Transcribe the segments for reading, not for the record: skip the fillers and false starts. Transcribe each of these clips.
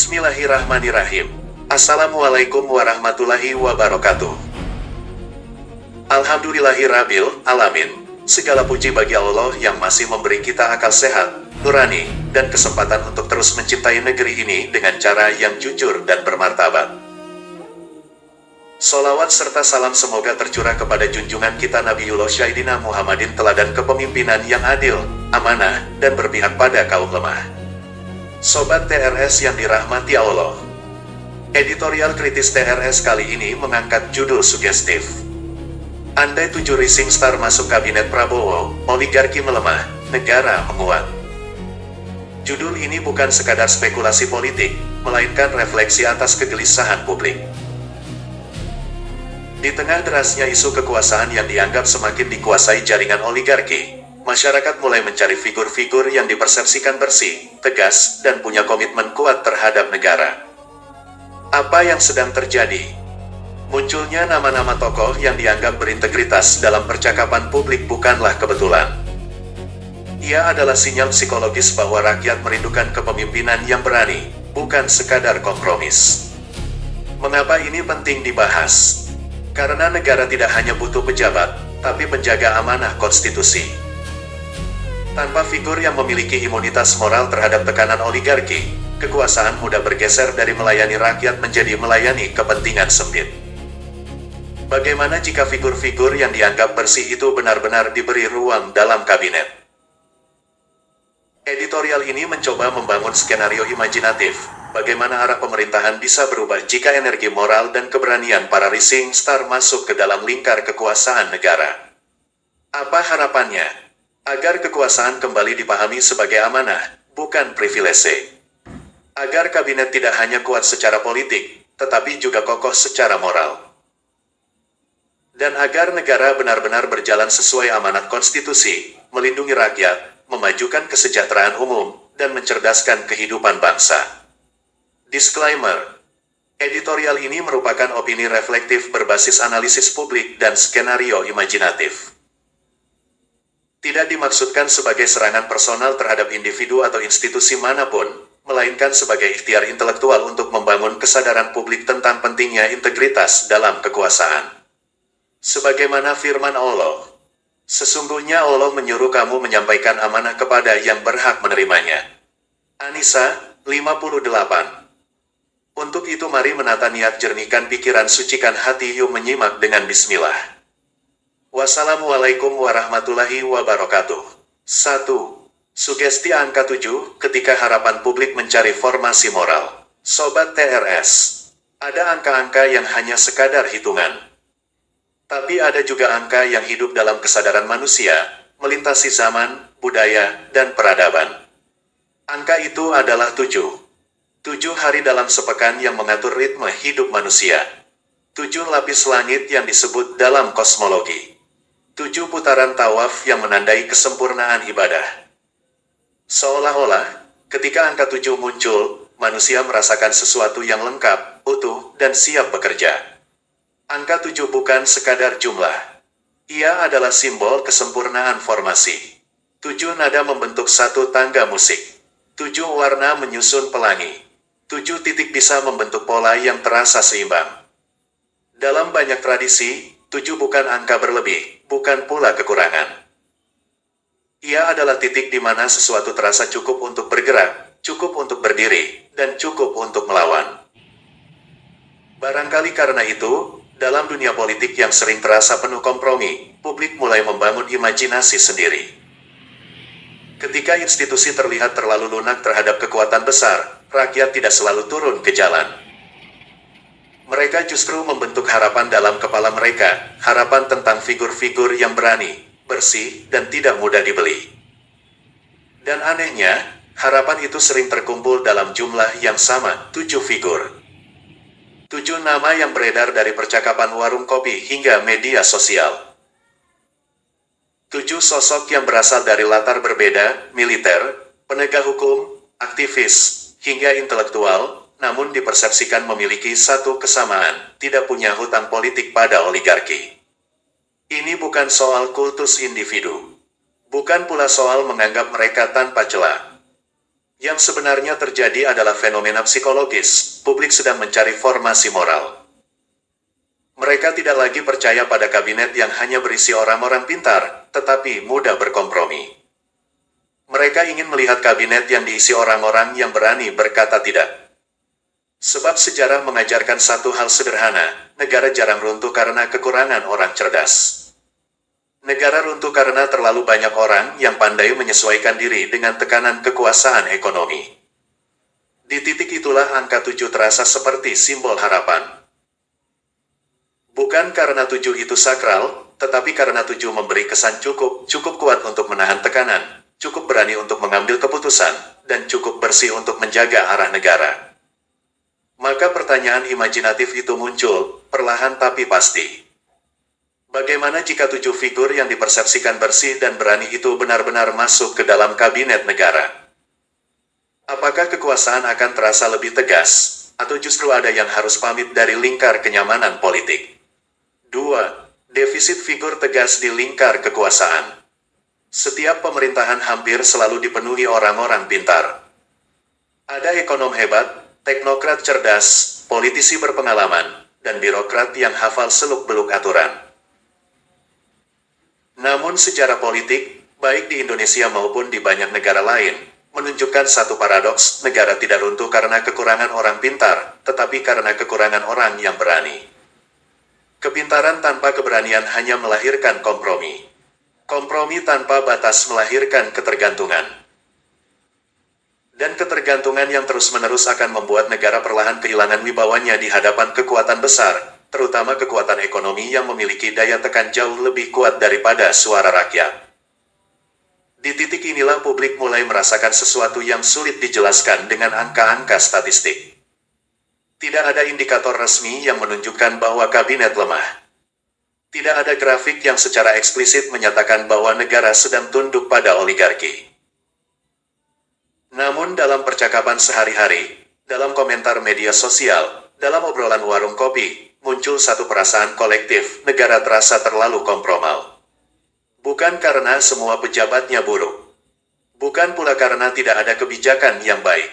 Bismillahirrahmanirrahim. Assalamualaikum warahmatullahi wabarakatuh. Alhamdulillahirabbil alamin. Segala puji bagi Allah yang masih memberi kita akal sehat, nurani, dan kesempatan untuk terus mencintai negeri ini dengan cara yang jujur dan bermartabat. Sholawat serta salam semoga tercurah kepada junjungan kita Nabiullah Sayyidina Muhammadin, teladan kepemimpinan yang adil, amanah, dan berpihak pada kaum lemah. Sobat TRS yang dirahmati Allah, editorial kritis TRS kali ini mengangkat judul sugestif. Andai 7 rising star masuk kabinet Prabowo, oligarki melemah, negara menguat. Judul ini bukan sekadar spekulasi politik, melainkan refleksi atas kegelisahan publik. Di tengah derasnya isu kekuasaan yang dianggap semakin dikuasai jaringan oligarki, masyarakat mulai mencari figur-figur yang dipersepsikan bersih, tegas, dan punya komitmen kuat terhadap negara. Apa yang sedang terjadi? Munculnya nama-nama tokoh yang dianggap berintegritas dalam percakapan publik bukanlah kebetulan. Ia adalah sinyal psikologis bahwa rakyat merindukan kepemimpinan yang berani, bukan sekadar kompromis. Mengapa ini penting dibahas? Karena negara tidak hanya butuh pejabat, tapi penjaga amanah konstitusi. Tanpa figur yang memiliki imunitas moral terhadap tekanan oligarki, kekuasaan mudah bergeser dari melayani rakyat menjadi melayani kepentingan sempit. Bagaimana jika figur-figur yang dianggap bersih itu benar-benar diberi ruang dalam kabinet? Editorial ini mencoba membangun skenario imajinatif, bagaimana arah pemerintahan bisa berubah jika energi moral dan keberanian para rising star masuk ke dalam lingkar kekuasaan negara. Apa harapannya? Agar kekuasaan kembali dipahami sebagai amanah, bukan privilege. Agar kabinet tidak hanya kuat secara politik, tetapi juga kokoh secara moral. Dan agar negara benar-benar berjalan sesuai amanat konstitusi, melindungi rakyat, memajukan kesejahteraan umum, dan mencerdaskan kehidupan bangsa. Disclaimer: editorial ini merupakan opini reflektif berbasis analisis publik dan skenario imajinatif. Tidak dimaksudkan sebagai serangan personal terhadap individu atau institusi manapun, melainkan sebagai ikhtiar intelektual untuk membangun kesadaran publik tentang pentingnya integritas dalam kekuasaan. Sebagaimana firman Allah, sesungguhnya Allah menyuruh kamu menyampaikan amanah kepada yang berhak menerimanya. An-Nisa 58. Untuk itu mari menata niat, jernihkan pikiran, sucikan hati, yuk menyimak dengan bismillah. Wassalamualaikum warahmatullahi wabarakatuh. 1. Sugesti angka 7, ketika harapan publik mencari formasi moral. Sobat TRS, ada angka-angka yang hanya sekadar hitungan. Tapi ada juga angka yang hidup dalam kesadaran manusia, melintasi zaman, budaya, dan peradaban. Angka itu adalah 7. 7 hari dalam sepekan yang mengatur ritme hidup manusia. 7 lapis langit yang disebut dalam kosmologi. 7 putaran tawaf yang menandai kesempurnaan ibadah. Seolah-olah, ketika angka 7 muncul, manusia merasakan sesuatu yang lengkap, utuh, dan siap bekerja. Angka 7 bukan sekadar jumlah. Ia adalah simbol kesempurnaan formasi. 7 nada membentuk satu tangga musik. 7 warna menyusun pelangi. 7 titik bisa membentuk pola yang terasa seimbang. Dalam banyak tradisi, 7 bukan angka berlebih, bukan pula kekurangan. Ia adalah titik di mana sesuatu terasa cukup untuk bergerak, cukup untuk berdiri, dan cukup untuk melawan. Barangkali karena itu, dalam dunia politik yang sering terasa penuh kompromi, publik mulai membangun imajinasi sendiri. Ketika institusi terlihat terlalu lunak terhadap kekuatan besar, rakyat tidak selalu turun ke jalan. Mereka justru membentuk harapan dalam kepala mereka, harapan tentang figur-figur yang berani, bersih, dan tidak mudah dibeli. Dan anehnya, harapan itu sering terkumpul dalam jumlah yang sama, 7 figur. 7 nama yang beredar dari percakapan warung kopi hingga media sosial. 7 sosok yang berasal dari latar berbeda, militer, penegak hukum, aktivis, hingga intelektual, namun dipersepsikan memiliki satu kesamaan, tidak punya hutang politik pada oligarki. Ini bukan soal kultus individu. Bukan pula soal menganggap mereka tanpa celah. Yang sebenarnya terjadi adalah fenomena psikologis, publik sedang mencari formasi moral. Mereka tidak lagi percaya pada kabinet yang hanya berisi orang-orang pintar, tetapi mudah berkompromi. Mereka ingin melihat kabinet yang diisi orang-orang yang berani berkata tidak. Sebab sejarah mengajarkan satu hal sederhana, negara jarang runtuh karena kekurangan orang cerdas. Negara runtuh karena terlalu banyak orang yang pandai menyesuaikan diri dengan tekanan kekuasaan ekonomi. Di titik itulah angka 7 terasa seperti simbol harapan. Bukan karena 7 itu sakral, tetapi karena 7 memberi kesan cukup kuat untuk menahan tekanan, cukup berani untuk mengambil keputusan, dan cukup bersih untuk menjaga arah negara. Maka pertanyaan imajinatif itu muncul, perlahan tapi pasti. Bagaimana jika 7 figur yang dipersepsikan bersih dan berani itu benar-benar masuk ke dalam kabinet negara? Apakah kekuasaan akan terasa lebih tegas, atau justru ada yang harus pamit dari lingkar kenyamanan politik? 2. Defisit figur tegas di lingkar kekuasaan. Setiap pemerintahan hampir selalu dipenuhi orang-orang pintar. Ada ekonom hebat, teknokrat cerdas, politisi berpengalaman, dan birokrat yang hafal seluk-beluk aturan. Namun sejarah politik, baik di Indonesia maupun di banyak negara lain, menunjukkan satu paradoks, negara tidak runtuh karena kekurangan orang pintar, tetapi karena kekurangan orang yang berani. Kepintaran tanpa keberanian hanya melahirkan kompromi. Kompromi tanpa batas melahirkan ketergantungan. Dan ketergantungan yang terus-menerus akan membuat negara perlahan kehilangan wibawanya di hadapan kekuatan besar, terutama kekuatan ekonomi yang memiliki daya tekan jauh lebih kuat daripada suara rakyat. Di titik inilah publik mulai merasakan sesuatu yang sulit dijelaskan dengan angka-angka statistik. Tidak ada indikator resmi yang menunjukkan bahwa kabinet lemah. Tidak ada grafik yang secara eksplisit menyatakan bahwa negara sedang tunduk pada oligarki. Namun dalam percakapan sehari-hari, dalam komentar media sosial, dalam obrolan warung kopi, muncul satu perasaan kolektif, negara terasa terlalu kompromal. Bukan karena semua pejabatnya buruk. Bukan pula karena tidak ada kebijakan yang baik.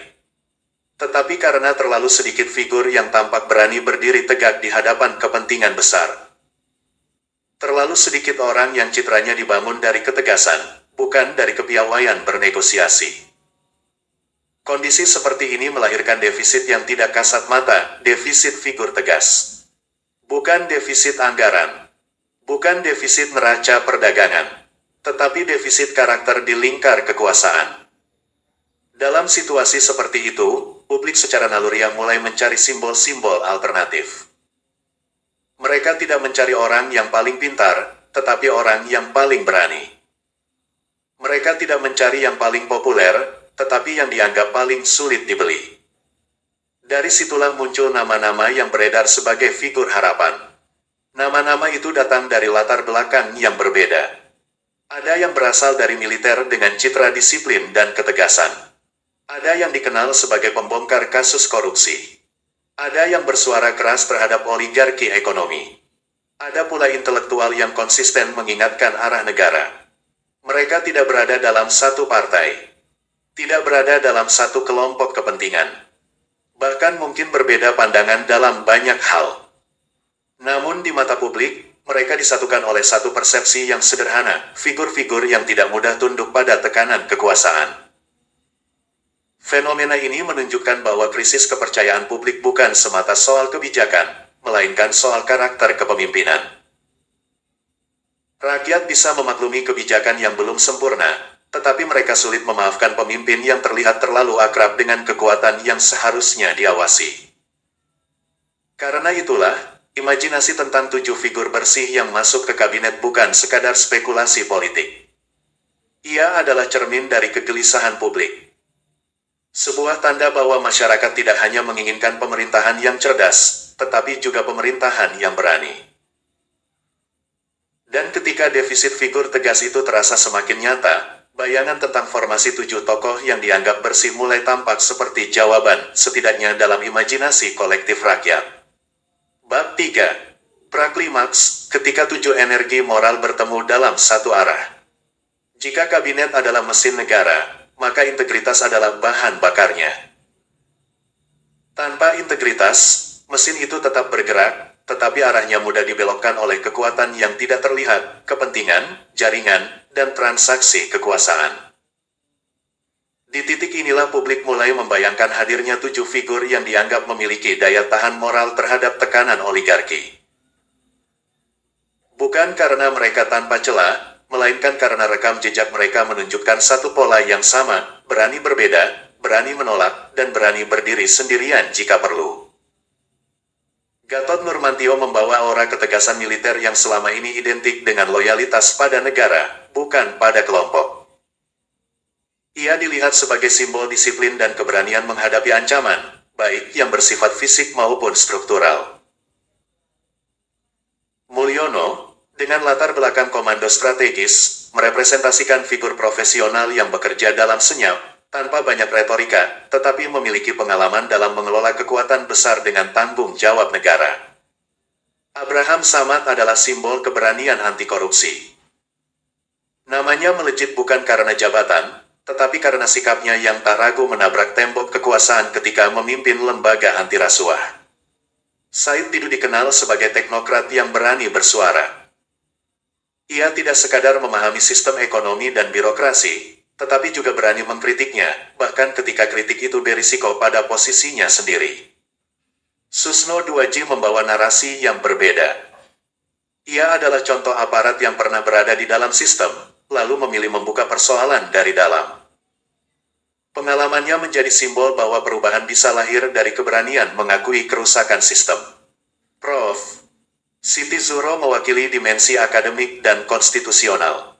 Tetapi karena terlalu sedikit figur yang tampak berani berdiri tegak di hadapan kepentingan besar. Terlalu sedikit orang yang citranya dibangun dari ketegasan, bukan dari kepiawaian bernegosiasi. Kondisi seperti ini melahirkan defisit yang tidak kasat mata, defisit figur tegas. Bukan defisit anggaran, bukan defisit neraca perdagangan, tetapi defisit karakter di lingkar kekuasaan. Dalam situasi seperti itu, publik secara naluriah mulai mencari simbol-simbol alternatif. Mereka tidak mencari orang yang paling pintar, tetapi orang yang paling berani. Mereka tidak mencari yang paling populer, tetapi yang dianggap paling sulit dibeli. Dari situlah muncul nama-nama yang beredar sebagai figur harapan. Nama-nama itu datang dari latar belakang yang berbeda. Ada yang berasal dari militer dengan citra disiplin dan ketegasan. Ada yang dikenal sebagai pembongkar kasus korupsi. Ada yang bersuara keras terhadap oligarki ekonomi. Ada pula intelektual yang konsisten mengingatkan arah negara. Mereka tidak berada dalam satu partai. Tidak berada dalam satu kelompok kepentingan. Bahkan mungkin berbeda pandangan dalam banyak hal. Namun di mata publik, mereka disatukan oleh satu persepsi yang sederhana, figur-figur yang tidak mudah tunduk pada tekanan kekuasaan. Fenomena ini menunjukkan bahwa krisis kepercayaan publik bukan semata soal kebijakan, melainkan soal karakter kepemimpinan. Rakyat bisa memaklumi kebijakan yang belum sempurna, tetapi mereka sulit memaafkan pemimpin yang terlihat terlalu akrab dengan kekuatan yang seharusnya diawasi. Karena itulah, imajinasi tentang 7 figur bersih yang masuk ke kabinet bukan sekadar spekulasi politik. Ia adalah cermin dari kegelisahan publik. Sebuah tanda bahwa masyarakat tidak hanya menginginkan pemerintahan yang cerdas, tetapi juga pemerintahan yang berani. Dan ketika defisit figur tegas itu terasa semakin nyata, bayangan tentang formasi 7 tokoh yang dianggap bersih mulai tampak seperti jawaban, setidaknya dalam imajinasi kolektif rakyat. Bab 3. Praklimaks, ketika 7 energi moral bertemu dalam satu arah. Jika kabinet adalah mesin negara, maka integritas adalah bahan bakarnya. Tanpa integritas, mesin itu tetap bergerak, tetapi arahnya mudah dibelokkan oleh kekuatan yang tidak terlihat, kepentingan, jaringan, dan transaksi kekuasaan. Di titik inilah publik mulai membayangkan hadirnya 7 figur yang dianggap memiliki daya tahan moral terhadap tekanan oligarki. Bukan karena mereka tanpa celah, melainkan karena rekam jejak mereka menunjukkan satu pola yang sama, berani berbeda, berani menolak, dan berani berdiri sendirian jika perlu. Gatot Nurmantio membawa aura ketegasan militer yang selama ini identik dengan loyalitas pada negara, bukan pada kelompok. Ia dilihat sebagai simbol disiplin dan keberanian menghadapi ancaman, baik yang bersifat fisik maupun struktural. Mulyono, dengan latar belakang komando strategis, merepresentasikan figur profesional yang bekerja dalam senyap, tanpa banyak retorika, tetapi memiliki pengalaman dalam mengelola kekuatan besar dengan tanggung jawab negara. Abraham Samad adalah simbol keberanian anti korupsi. Namanya melejit bukan karena jabatan, tetapi karena sikapnya yang tak ragu menabrak tembok kekuasaan ketika memimpin lembaga anti rasuah. Said Didu dikenal sebagai teknokrat yang berani bersuara. Ia tidak sekadar memahami sistem ekonomi dan birokrasi, tetapi juga berani mengkritiknya, bahkan ketika kritik itu berisiko pada posisinya sendiri. Susno Duaji membawa narasi yang berbeda. Ia adalah contoh aparat yang pernah berada di dalam sistem, lalu memilih membuka persoalan dari dalam. Pengalamannya menjadi simbol bahwa perubahan bisa lahir dari keberanian mengakui kerusakan sistem. Prof. Siti Zuro mewakili dimensi akademik dan konstitusional.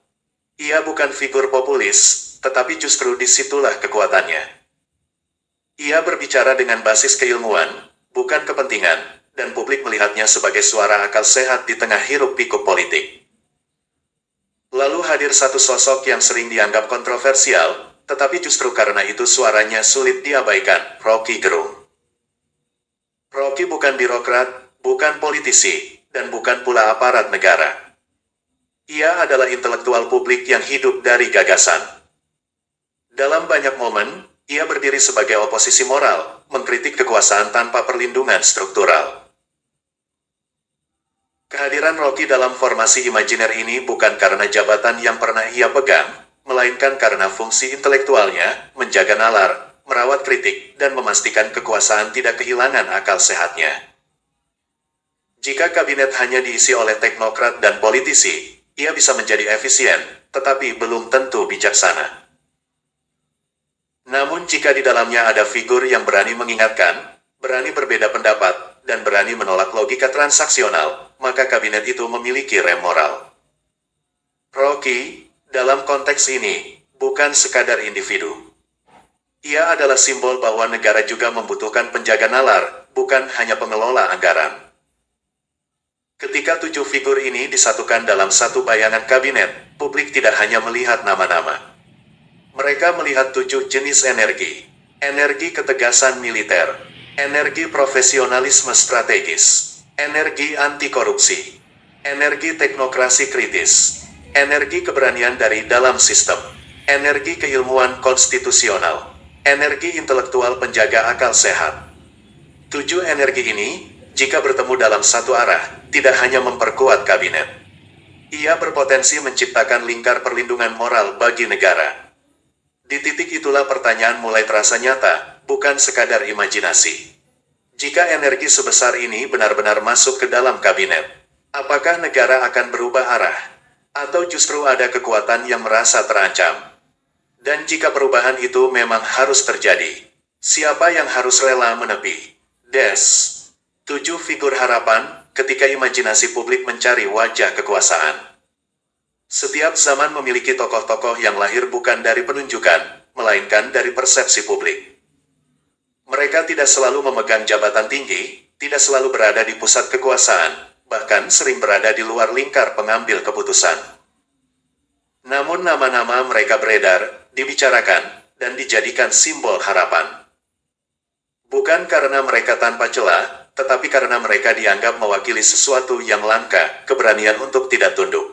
Ia bukan figur populis, tetapi justru disitulah kekuatannya. Ia berbicara dengan basis keilmuan, bukan kepentingan, dan publik melihatnya sebagai suara akal sehat di tengah hiruk-pikuk politik. Lalu hadir satu sosok yang sering dianggap kontroversial, tetapi justru karena itu suaranya sulit diabaikan, Rocky Gerung. Rocky bukan birokrat, bukan politisi, dan bukan pula aparat negara. Ia adalah intelektual publik yang hidup dari gagasan. Dalam banyak momen, ia berdiri sebagai oposisi moral, mengkritik kekuasaan tanpa perlindungan struktural. Kehadiran Rocky dalam formasi imajiner ini bukan karena jabatan yang pernah ia pegang, melainkan karena fungsi intelektualnya, menjaga nalar, merawat kritik, dan memastikan kekuasaan tidak kehilangan akal sehatnya. Jika kabinet hanya diisi oleh teknokrat dan politisi, ia bisa menjadi efisien, tetapi belum tentu bijaksana. Namun jika di dalamnya ada figur yang berani mengingatkan, berani berbeda pendapat, dan berani menolak logika transaksional, maka kabinet itu memiliki rem moral. Rocky, dalam konteks ini, bukan sekadar individu. Ia adalah simbol bahwa negara juga membutuhkan penjaga nalar, bukan hanya pengelola anggaran. Ketika 7 figur ini disatukan dalam satu bayangan kabinet, publik tidak hanya melihat nama-nama. Mereka melihat 7 jenis energi. Energi ketegasan militer, energi profesionalisme strategis, energi anti korupsi, energi teknokrasi kritis, energi keberanian dari dalam sistem, energi keilmuan konstitusional, energi intelektual penjaga akal sehat. 7 energi ini, jika bertemu dalam satu arah, tidak hanya memperkuat kabinet. Ia berpotensi menciptakan lingkar perlindungan moral bagi negara. Di titik itulah pertanyaan mulai terasa nyata, bukan sekadar imajinasi. Jika energi sebesar ini benar-benar masuk ke dalam kabinet, apakah negara akan berubah arah? Atau justru ada kekuatan yang merasa terancam? Dan jika perubahan itu memang harus terjadi, siapa yang harus rela menepi? Des. 7 figur harapan, ketika imajinasi publik mencari wajah kekuasaan. Setiap zaman memiliki tokoh-tokoh yang lahir bukan dari penunjukan, melainkan dari persepsi publik. Mereka tidak selalu memegang jabatan tinggi, tidak selalu berada di pusat kekuasaan, bahkan sering berada di luar lingkar pengambil keputusan. Namun nama-nama mereka beredar, dibicarakan, dan dijadikan simbol harapan. Bukan karena mereka tanpa celah, tetapi karena mereka dianggap mewakili sesuatu yang langka, keberanian untuk tidak tunduk.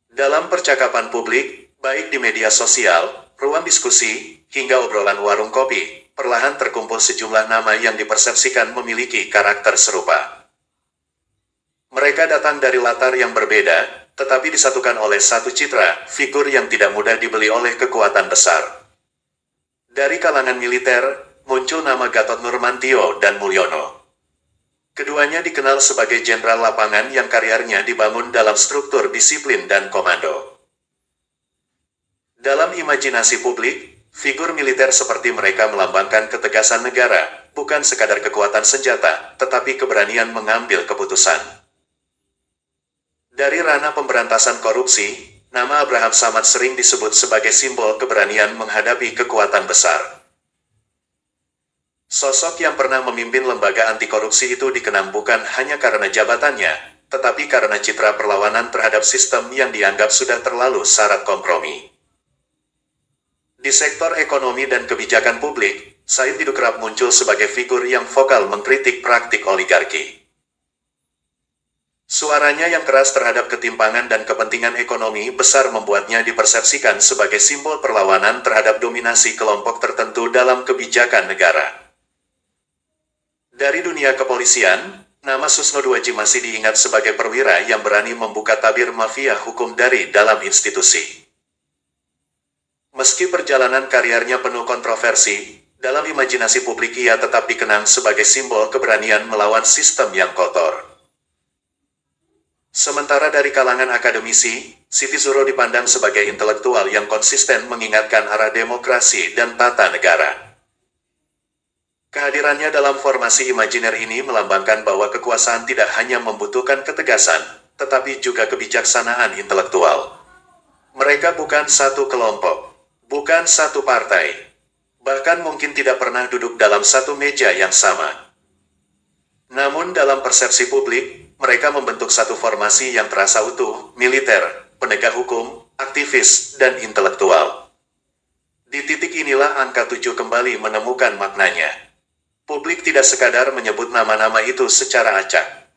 Dalam percakapan publik, Baik di media sosial, ruang diskusi, hingga obrolan warung kopi, perlahan terkumpul sejumlah nama yang dipersepsikan memiliki karakter serupa. Mereka datang dari latar yang berbeda, tetapi disatukan oleh satu citra, figur yang tidak mudah dibeli oleh kekuatan besar. Dari kalangan militer, muncul nama Gatot Nurmantio dan Mulyono. Keduanya dikenal sebagai jenderal lapangan yang karirnya dibangun dalam struktur disiplin dan komando. Dalam imajinasi publik, figur militer seperti mereka melambangkan ketegasan negara, bukan sekadar kekuatan senjata, tetapi keberanian mengambil keputusan. Dari ranah pemberantasan korupsi, nama Abraham Samad sering disebut sebagai simbol keberanian menghadapi kekuatan besar. Sosok yang pernah memimpin lembaga anti korupsi itu dikenang bukan hanya karena jabatannya, tetapi karena citra perlawanan terhadap sistem yang dianggap sudah terlalu syarat kompromi. Di sektor ekonomi dan kebijakan publik, Said Didu kerap muncul sebagai figur yang vokal mengkritik praktik oligarki. Suaranya yang keras terhadap ketimpangan dan kepentingan ekonomi besar membuatnya dipersepsikan sebagai simbol perlawanan terhadap dominasi kelompok tertentu dalam kebijakan negara. Dari dunia kepolisian, nama Susno Duaji masih diingat sebagai perwira yang berani membuka tabir mafia hukum dari dalam institusi. Meski perjalanan karirnya penuh kontroversi, dalam imajinasi publik ia tetap dikenang sebagai simbol keberanian melawan sistem yang kotor. Sementara dari kalangan akademisi, Siti Zuro dipandang sebagai intelektual yang konsisten mengingatkan arah demokrasi dan tata negara. Kehadirannya dalam formasi imajiner ini melambangkan bahwa kekuasaan tidak hanya membutuhkan ketegasan, tetapi juga kebijaksanaan intelektual. Mereka bukan satu kelompok, bukan satu partai, bahkan mungkin tidak pernah duduk dalam satu meja yang sama. Namun dalam persepsi publik, mereka membentuk satu formasi yang terasa utuh, militer, penegak hukum, aktivis, dan intelektual. Di titik inilah angka 7 kembali menemukan maknanya. Publik tidak sekadar menyebut nama-nama itu secara acak.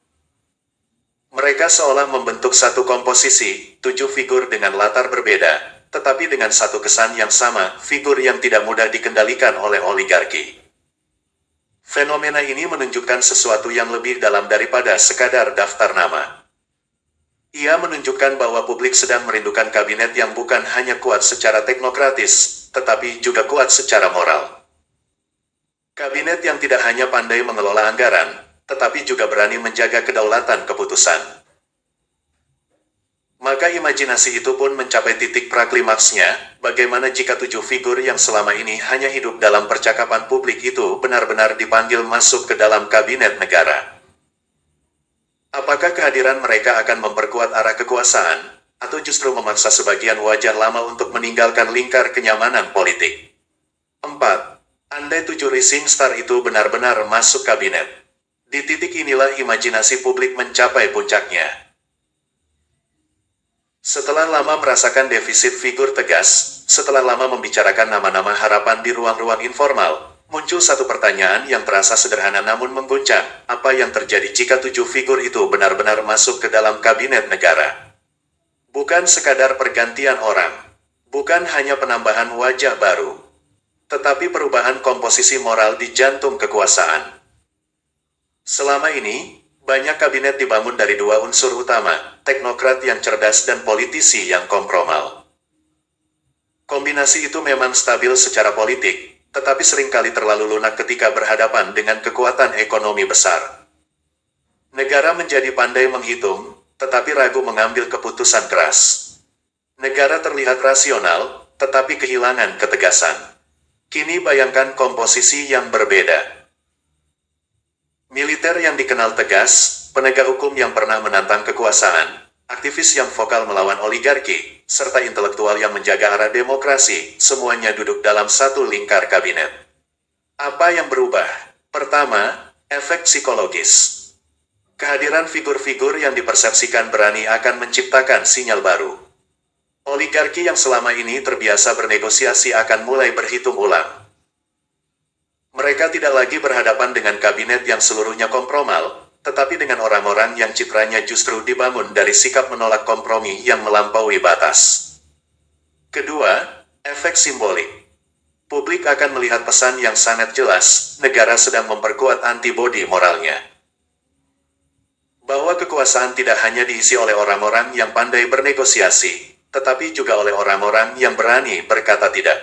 Mereka seolah membentuk satu komposisi, 7 figur dengan latar berbeda, tetapi dengan satu kesan yang sama, figur yang tidak mudah dikendalikan oleh oligarki. Fenomena ini menunjukkan sesuatu yang lebih dalam daripada sekadar daftar nama. Ia menunjukkan bahwa publik sedang merindukan kabinet yang bukan hanya kuat secara teknokratis, tetapi juga kuat secara moral. Kabinet yang tidak hanya pandai mengelola anggaran, tetapi juga berani menjaga kedaulatan keputusan. Maka imajinasi itu pun mencapai titik praklimaksnya, bagaimana jika 7 figur yang selama ini hanya hidup dalam percakapan publik itu benar-benar dipanggil masuk ke dalam kabinet negara. Apakah kehadiran mereka akan memperkuat arah kekuasaan, atau justru memaksa sebagian wajah lama untuk meninggalkan lingkar kenyamanan politik? 4. Andai 7 rising star itu benar-benar masuk kabinet. Di titik inilah imajinasi publik mencapai puncaknya. Setelah lama merasakan defisit figur tegas, setelah lama membicarakan nama-nama harapan di ruang-ruang informal, muncul satu pertanyaan yang terasa sederhana namun mengguncang. Apa yang terjadi jika 7 figur itu benar-benar masuk ke dalam kabinet negara? Bukan sekadar pergantian orang, bukan hanya penambahan wajah baru, tetapi perubahan komposisi moral di jantung kekuasaan. Selama ini, banyak kabinet dibangun dari 2 unsur utama, teknokrat yang cerdas dan politisi yang kompromal. Kombinasi itu memang stabil secara politik, tetapi seringkali terlalu lunak ketika berhadapan dengan kekuatan ekonomi besar. Negara menjadi pandai menghitung, tetapi ragu mengambil keputusan keras. Negara terlihat rasional, tetapi kehilangan ketegasan. Kini bayangkan komposisi yang berbeda. Militer yang dikenal tegas, penegak hukum yang pernah menantang kekuasaan, aktivis yang vokal melawan oligarki, serta intelektual yang menjaga arah demokrasi, semuanya duduk dalam satu lingkar kabinet. Apa yang berubah? Pertama, efek psikologis. Kehadiran figur-figur yang dipersepsikan berani akan menciptakan sinyal baru. Oligarki yang selama ini terbiasa bernegosiasi akan mulai berhitung ulang. Mereka tidak lagi berhadapan dengan kabinet yang seluruhnya kompromal, tetapi dengan orang-orang yang citranya justru dibangun dari sikap menolak kompromi yang melampaui batas. Kedua, efek simbolik. Publik akan melihat pesan yang sangat jelas, negara sedang memperkuat antibodi moralnya. Bahwa kekuasaan tidak hanya diisi oleh orang-orang yang pandai bernegosiasi, tetapi juga oleh orang-orang yang berani berkata tidak.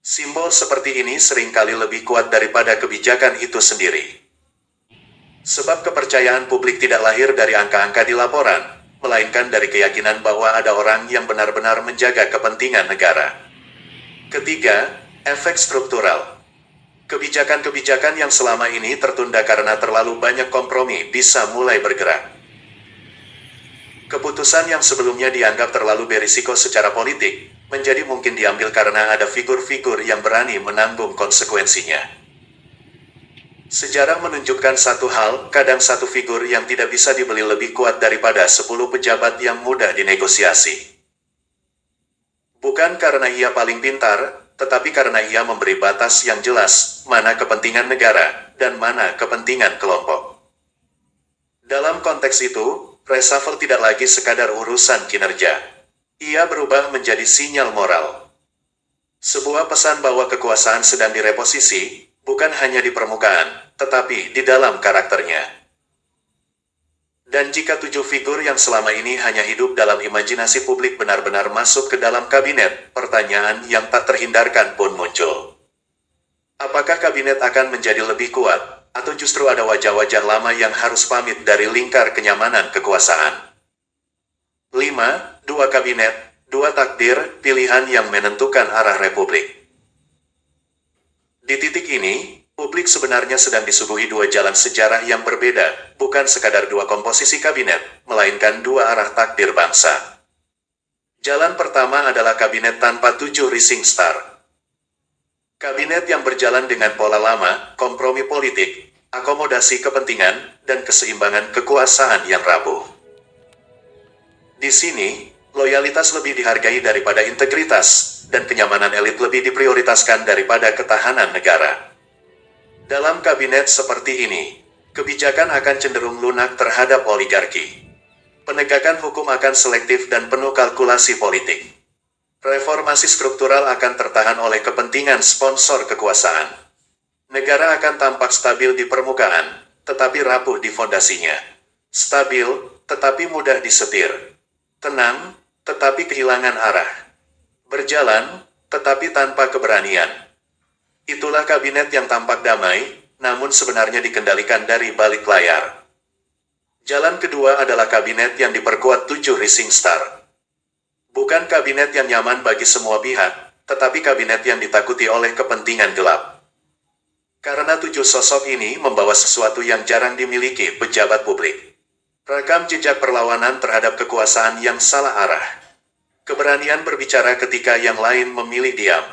Simbol seperti ini seringkali lebih kuat daripada kebijakan itu sendiri. Sebab kepercayaan publik tidak lahir dari angka-angka di laporan, melainkan dari keyakinan bahwa ada orang yang benar-benar menjaga kepentingan negara. Ketiga, efek struktural. Kebijakan-kebijakan yang selama ini tertunda karena terlalu banyak kompromi bisa mulai bergerak. Keputusan yang sebelumnya dianggap terlalu berisiko secara politik, menjadi mungkin diambil karena ada figur-figur yang berani menanggung konsekuensinya. Sejarah menunjukkan satu hal, kadang satu figur yang tidak bisa dibeli lebih kuat daripada 10 pejabat yang mudah dinegosiasi. Bukan karena ia paling pintar, tetapi karena ia memberi batas yang jelas, mana kepentingan negara, dan mana kepentingan kelompok. Dalam konteks itu, reshuffle tidak lagi sekadar urusan kinerja. Ia berubah menjadi sinyal moral. Sebuah pesan bahwa kekuasaan sedang direposisi, bukan hanya di permukaan, tetapi di dalam karakternya. Dan jika 7 figur yang selama ini hanya hidup dalam imajinasi publik benar-benar masuk ke dalam kabinet, pertanyaan yang tak terhindarkan pun muncul. Apakah kabinet akan menjadi lebih kuat, atau justru ada wajah-wajah lama yang harus pamit dari lingkar kenyamanan kekuasaan? 5. 2 kabinet, 2 takdir, pilihan yang menentukan arah republik. Di titik ini, publik sebenarnya sedang disuguhi 2 jalan sejarah yang berbeda, bukan sekadar 2 komposisi kabinet, melainkan 2 arah takdir bangsa. Jalan pertama adalah kabinet tanpa 7 rising star. Kabinet yang berjalan dengan pola lama, kompromi politik, akomodasi kepentingan, dan keseimbangan kekuasaan yang rapuh. Di sini, loyalitas lebih dihargai daripada integritas, dan kenyamanan elit lebih diprioritaskan daripada ketahanan negara. Dalam kabinet seperti ini, kebijakan akan cenderung lunak terhadap oligarki. Penegakan hukum akan selektif dan penuh kalkulasi politik. Reformasi struktural akan tertahan oleh kepentingan sponsor kekuasaan. Negara akan tampak stabil di permukaan, tetapi rapuh di fondasinya. Stabil, tetapi mudah disetir. Tenang, tetapi kehilangan arah. Berjalan, tetapi tanpa keberanian. Itulah kabinet yang tampak damai, namun sebenarnya dikendalikan dari balik layar. Jalan kedua adalah kabinet yang diperkuat 7 rising star. Bukan kabinet yang nyaman bagi semua pihak, tetapi kabinet yang ditakuti oleh kepentingan gelap. Karena 7 sosok ini membawa sesuatu yang jarang dimiliki pejabat publik. Rekam jejak perlawanan terhadap kekuasaan yang salah arah. Keberanian berbicara ketika yang lain memilih diam.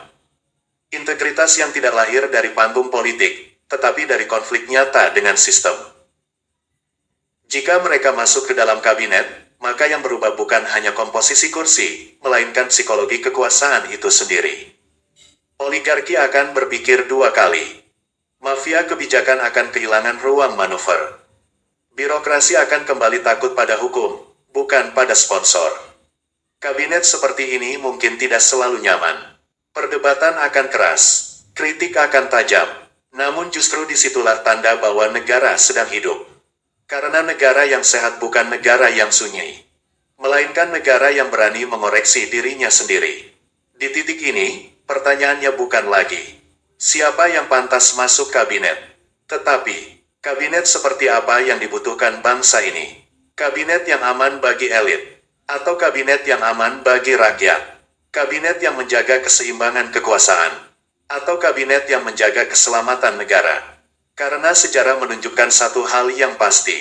Integritas yang tidak lahir dari panggung politik, tetapi dari konflik nyata dengan sistem. Jika mereka masuk ke dalam kabinet, maka yang berubah bukan hanya komposisi kursi, melainkan psikologi kekuasaan itu sendiri. Oligarki akan berpikir 2 kali. Mafia kebijakan akan kehilangan ruang manuver. Birokrasi akan kembali takut pada hukum, bukan pada sponsor. Kabinet seperti ini mungkin tidak selalu nyaman. Perdebatan akan keras, kritik akan tajam, namun justru disitulah tanda bahwa negara sedang hidup. Karena negara yang sehat bukan negara yang sunyi, melainkan negara yang berani mengoreksi dirinya sendiri. Di titik ini, pertanyaannya bukan lagi, siapa yang pantas masuk kabinet? Tetapi, kabinet seperti apa yang dibutuhkan bangsa ini? Kabinet yang aman bagi elit, atau kabinet yang aman bagi rakyat? Kabinet yang menjaga keseimbangan kekuasaan, atau kabinet yang menjaga keselamatan negara? Karena sejarah menunjukkan satu hal yang pasti.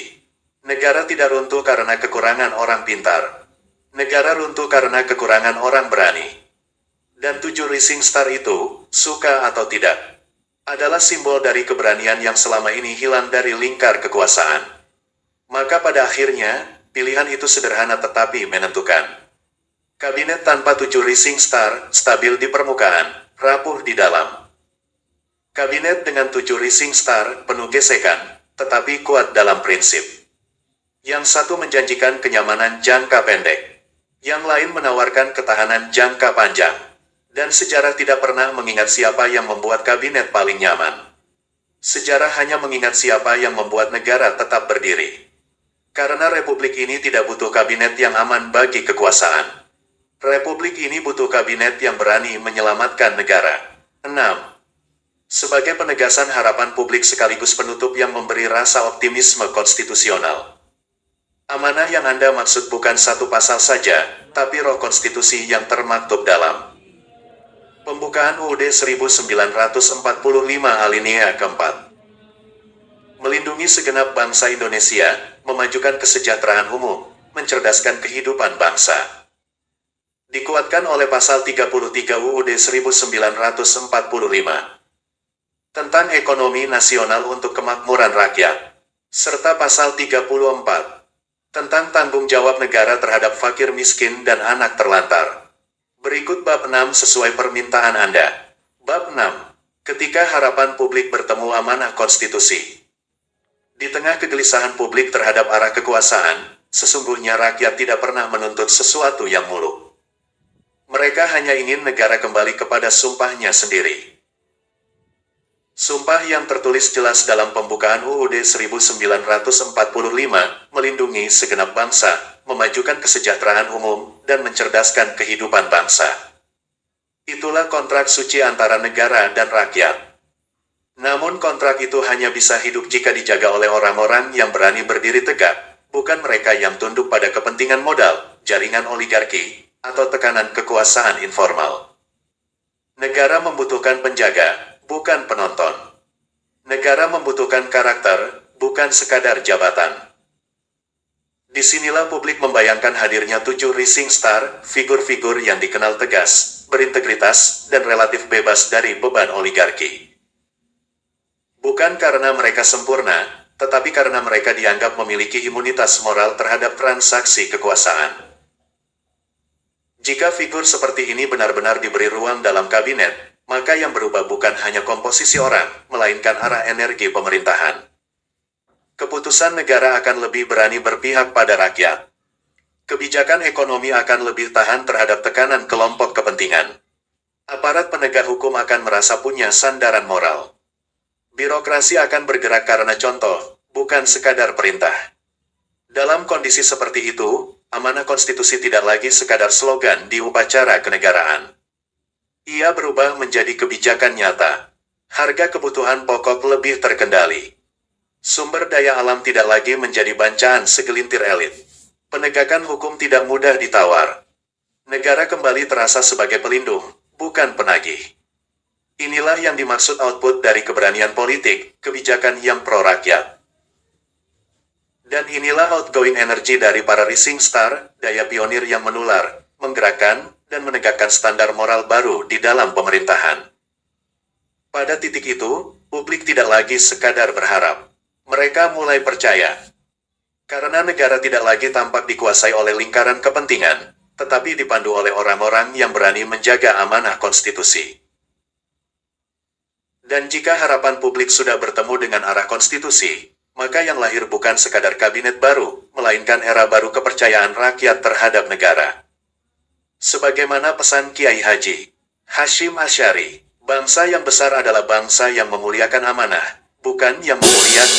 Negara tidak runtuh karena kekurangan orang pintar. Negara runtuh karena kekurangan orang berani. Dan 7 rising star itu, suka atau tidak, adalah simbol dari keberanian yang selama ini hilang dari lingkar kekuasaan. Maka pada akhirnya, pilihan itu sederhana tetapi menentukan. Kabinet tanpa 7 rising star, stabil di permukaan, rapuh di dalam. Kabinet dengan 7 rising star, penuh gesekan, tetapi kuat dalam prinsip. Yang satu menjanjikan kenyamanan jangka pendek. Yang lain menawarkan ketahanan jangka panjang. Dan sejarah tidak pernah mengingat siapa yang membuat kabinet paling nyaman. Sejarah hanya mengingat siapa yang membuat negara tetap berdiri. Karena republik ini tidak butuh kabinet yang aman bagi kekuasaan. Republik ini butuh kabinet yang berani menyelamatkan negara. 6. Sebagai penegasan harapan publik sekaligus penutup yang memberi rasa optimisme konstitusional. Amanah yang Anda maksud bukan satu pasal saja, tapi roh konstitusi yang termaktub dalam Pembukaan UUD 1945 alinea keempat. Melindungi segenap bangsa Indonesia, memajukan kesejahteraan umum, mencerdaskan kehidupan bangsa. Dikuatkan oleh pasal 33 UUD 1945. Tentang ekonomi nasional untuk kemakmuran rakyat. Serta pasal 34. Tentang tanggung jawab negara terhadap fakir miskin dan anak terlantar. Berikut bab 6 sesuai permintaan Anda. Bab 6. Ketika harapan publik bertemu amanah konstitusi. Di tengah kegelisahan publik terhadap arah kekuasaan, sesungguhnya rakyat tidak pernah menuntut sesuatu yang muluk. Mereka hanya ingin negara kembali kepada sumpahnya sendiri. Sumpah yang tertulis jelas dalam pembukaan UUD 1945, melindungi segenap bangsa, memajukan kesejahteraan umum, dan mencerdaskan kehidupan bangsa. Itulah kontrak suci antara negara dan rakyat. Namun kontrak itu hanya bisa hidup jika dijaga oleh orang-orang yang berani berdiri tegak, bukan mereka yang tunduk pada kepentingan modal, jaringan oligarki, atau tekanan kekuasaan informal. Negara membutuhkan penjaga, bukan penonton. Negara membutuhkan karakter, bukan sekadar jabatan. Disinilah publik membayangkan hadirnya 7 rising star, figur-figur yang dikenal tegas, berintegritas, dan relatif bebas dari beban oligarki. Bukan karena mereka sempurna, tetapi karena mereka dianggap memiliki imunitas moral terhadap transaksi kekuasaan. Jika figur seperti ini benar-benar diberi ruang dalam kabinet, maka yang berubah bukan hanya komposisi orang, melainkan arah energi pemerintahan. Keputusan negara akan lebih berani berpihak pada rakyat. Kebijakan ekonomi akan lebih tahan terhadap tekanan kelompok kepentingan. Aparat penegak hukum akan merasa punya sandaran moral. Birokrasi akan bergerak karena contoh, bukan sekadar perintah. Dalam kondisi seperti itu, amanah konstitusi tidak lagi sekadar slogan di upacara kenegaraan. Ia berubah menjadi kebijakan nyata. Harga kebutuhan pokok lebih terkendali. Sumber daya alam tidak lagi menjadi bancaan segelintir elit. Penegakan hukum tidak mudah ditawar. Negara kembali terasa sebagai pelindung, bukan penagih. Inilah yang dimaksud output dari keberanian politik, kebijakan yang pro-rakyat. Dan inilah outgoing energy dari para rising star, daya pionir yang menular, menggerakkan, dan menegakkan standar moral baru di dalam pemerintahan. Pada titik itu, publik tidak lagi sekadar berharap. Mereka mulai percaya. Karena negara tidak lagi tampak dikuasai oleh lingkaran kepentingan, tetapi dipandu oleh orang-orang yang berani menjaga amanah konstitusi. Dan jika harapan publik sudah bertemu dengan arah konstitusi, maka yang lahir bukan sekadar kabinet baru, melainkan era baru kepercayaan rakyat terhadap negara. Sebagaimana pesan Kiai Haji Hashim Asy'ari, bangsa yang besar adalah bangsa yang memuliakan amanah, bukan yang memihak.